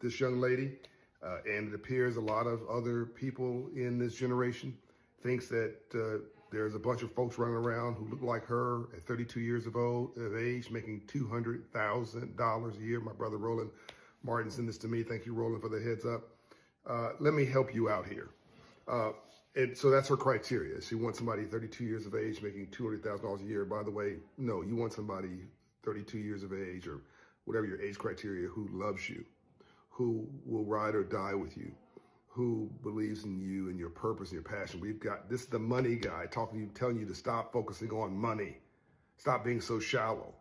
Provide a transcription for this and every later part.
this young lady, and it appears a lot of other people in this generation thinks that there's a bunch of folks running around who look like her at 32 years of age, making $200,000 a year. My brother Roland Martin sent this to me. Thank you, Roland, for the heads up. Let me help you out here. And so that's her criteria. She wants somebody 32 years of age making $200,000 a year. By the way, no, you want somebody 32 years of age or whatever your age criteria who loves you, who will ride or die with you, who believes in you and your purpose and your passion. This is the money guy talking to you, telling you to stop focusing on money. Stop being so shallow,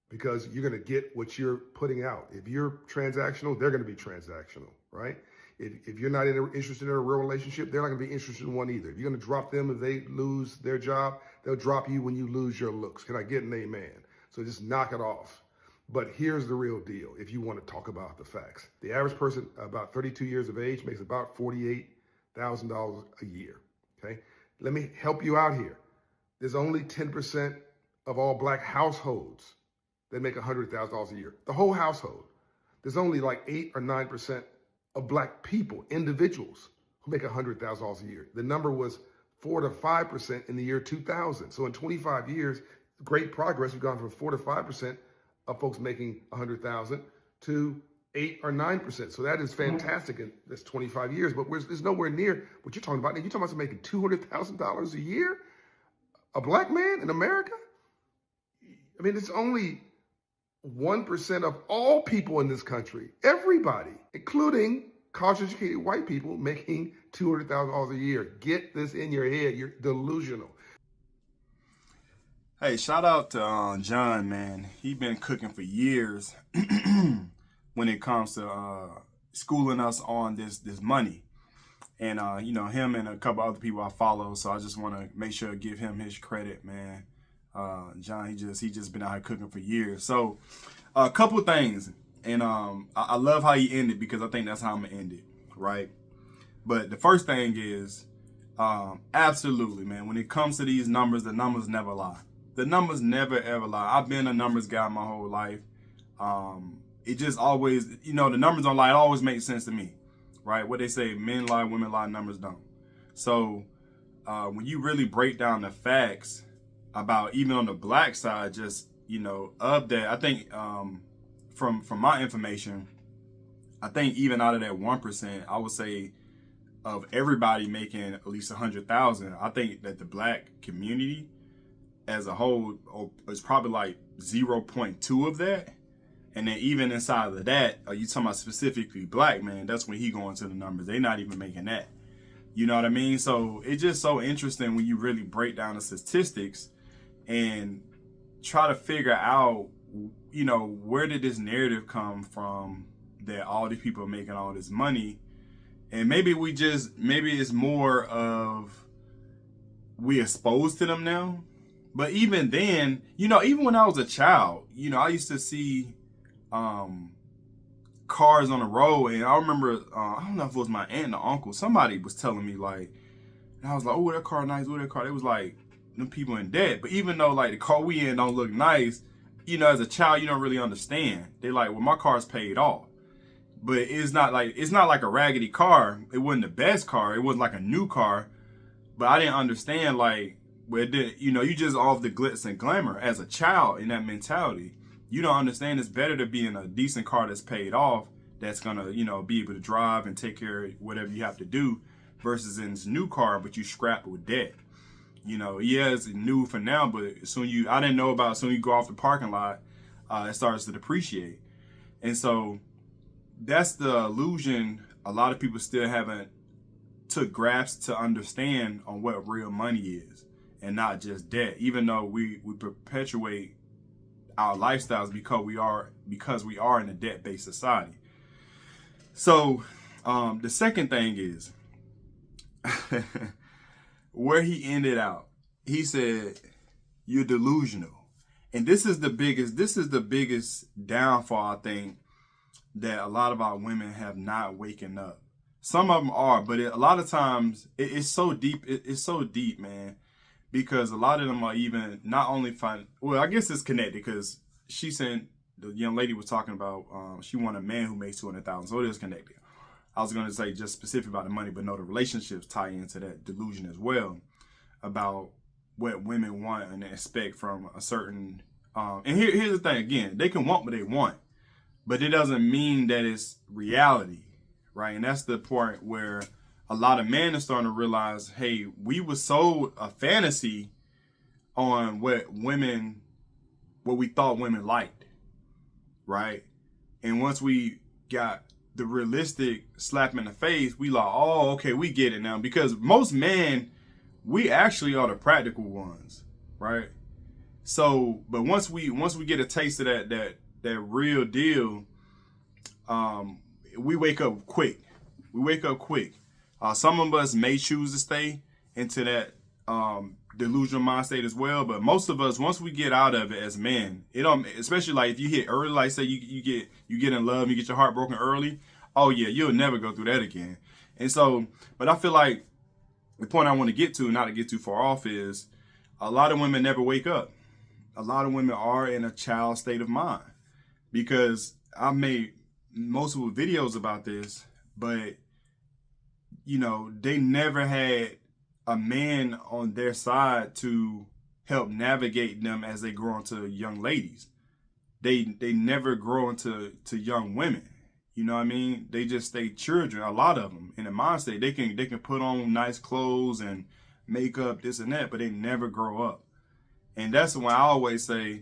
because you're going to get what you're putting out. If you're transactional, they're going to be transactional, right? If you're not interested in a real relationship, they're not going to be interested in one either. If you're going to drop them if they lose their job, they'll drop you when you lose your looks. Can I get an amen? So just knock it off. But here's the real deal, if you want to talk about the facts. The average person about 32 years of age makes about $48,000 a year, okay? Let me help you out here. There's only 10% of all black households that make $100,000 a year, the whole household. There's only like 8 or 9% of black people, individuals, who make $100,000 a year. The number was 4 to 5% in the year 2000. So in 25 years, great progress. We've gone from 4 to 5% of folks making 100,000 to 8 or 9%. So that is fantastic, and that's 25 years. But there's nowhere near what you're talking about. Now, you're talking about somebody making $200,000 a year, a black man in America. I mean, it's only 1% of all people in this country. Everybody, including college-educated white people, making $200,000 a year. Get this in your head. You're delusional. Hey, shout out to John, man. He been cooking for years when it comes to schooling us on this money. And, you know, him and a couple other people I follow. So I just want to make sure to give him his credit, man. John, he just been out here cooking for years. So a couple things. And I love how he ended, because I think that's how I'm going to end it, right? But the first thing is, absolutely, man, when it comes to these numbers, the numbers never lie. The numbers never, ever lie. I've been a numbers guy my whole life. It just always, you know, the numbers don't lie. It always makes sense to me, right? What they say, men lie, women lie, numbers don't. So when you really break down the facts about, even on the black side, just, you know, of that, I think from my information, I think even out of that 1%, I would say of everybody making at least 100,000, I think that the black community as a whole is probably like 0.2 of that. And then even inside of that, are you talking about specifically black, man? That's when he going to the numbers. They not even making that. You know what I mean? So it's just so interesting when you really break down the statistics and try to figure out, you know, where did this narrative come from that all these people are making all this money? And maybe it's more of we exposed to them now. But even then, you know, even when I was a child, you know, I used to see cars on the road. And I remember, I don't know if it was my aunt or uncle, somebody was telling me, like, and I was like, oh, that car nice, oh, that car. It was like, them people in debt. But even though, like, the car we in don't look nice, you know, as a child, you don't really understand. They're like, well, my car's paid off. But it's not like a raggedy car. It wasn't the best car. It wasn't like a new car. But I didn't understand, like, where you know, you just off the glitz and glamour as a child in that mentality. You don't understand it's better to be in a decent car that's paid off, that's gonna, you know, be able to drive and take care of whatever you have to do, versus in this new car, but you scrapped with debt. You know, yeah, it's new for now, but I didn't know about as soon as you go off the parking lot, it starts to depreciate. And so that's the illusion a lot of people still haven't took grasp to understand on what real money is. And not just debt, even though we perpetuate our lifestyles because we are in a debt-based society. So the second thing is where he ended out. He said, "You're delusional," and this is the biggest downfall, I think, that a lot of our women have not waken up. Some of them are, but a lot of times it's so deep. It's so deep, man. Because a lot of them are even not only well, I guess it's connected because she said the young lady was talking about, she wanted a man who makes 200,000. So it is connected. I was going to say just specific about the money, but no, the relationships tie into that delusion as well about what women want and expect from a certain. And here's the thing, again, they can want what they want, but it doesn't mean that it's reality, right? And that's the point where a lot of men are starting to realize, hey, we were sold a fantasy on what we thought women liked, right? And once we got the realistic slap in the face, we like, oh, okay, we get it now. Because most men, we actually are the practical ones, right? So, but once we get a taste of that real deal, we wake up quick. We wake up quick. Some of us may choose to stay into that delusional mind state as well, but most of us, once we get out of it as men, it don't, especially like if you hit early, like say you get in love, you get your heart broken early. Oh yeah, you'll never go through that again. And so, but I feel like the point I want to get to, not to get too far off, is a lot of women never wake up. A lot of women are in a child state of mind, because I made multiple videos about this, but you know, they never had a man on their side to help navigate them as they grow into young ladies. They never grow into young women. You know what I mean? They just stay children. A lot of them in the mind state, they can put on nice clothes and makeup, this and that, but they never grow up. And that's why I always say,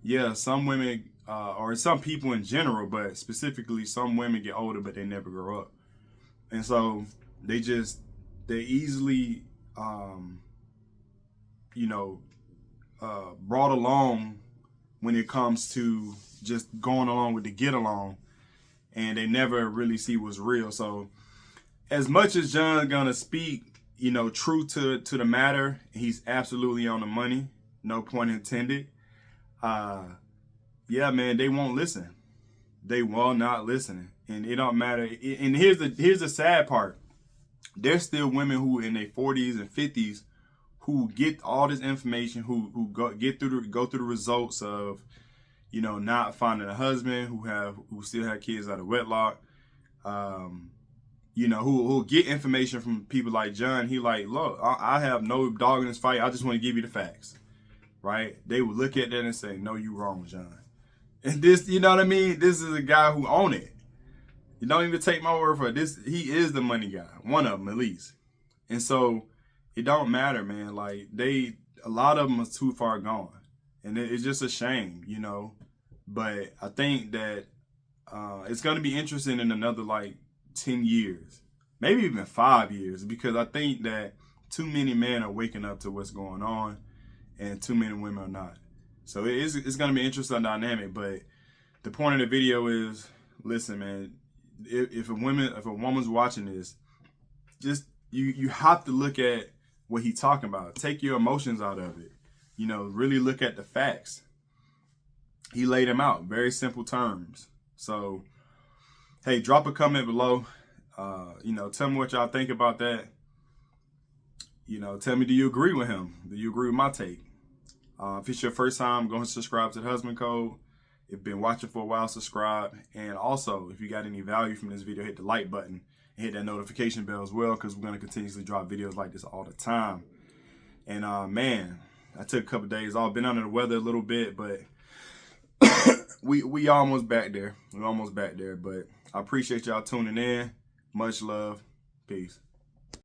yeah, some women or some people in general, but specifically some women get older, but they never grow up. And so they easily, brought along when it comes to just going along with the get along, and they never really see what's real. So as much as John's gonna speak, true to the matter, he's absolutely on the money. No pun intended. Yeah, man, they won't listen. They will not listen. And it don't matter. And here's the sad part. There's still women who in their 40s and 50s who get all this information, who go through the results of, not finding a husband, who still have kids out of wedlock, who get information from people like John. He like, look, I have no dog in this fight. I just want to give you the facts, right? They would look at that and say, no, you wrong, John. And this, you know what I mean? This is a guy who own it. You don't even take my word for it. He is the money guy, one of them at least. And so it don't matter, man. Like a lot of them are too far gone, and it's just a shame, But I think that it's going to be interesting in another 10 years, maybe even 5 years, because I think that too many men are waking up to what's going on, and too many women are not. So it's going to be an interesting dynamic. But the point of the video is, listen, man. If a woman's watching this, just you have to look at what he's talking about. Take your emotions out of it. Really look at the facts. He laid them out, very simple terms. So, hey, drop a comment below. Tell me what y'all think about that. Tell me, do you agree with him? Do you agree with my take? If it's your first time, go and subscribe to the Husband Code. If you've been watching for a while, subscribe. And also, if you got any value from this video, hit the like button and hit that notification bell as well, because we're going to continuously drop videos like this all the time. And man, I took a couple days off, been under the weather a little bit, but we almost back there. We're almost back there. But I appreciate y'all tuning in. Much love. Peace.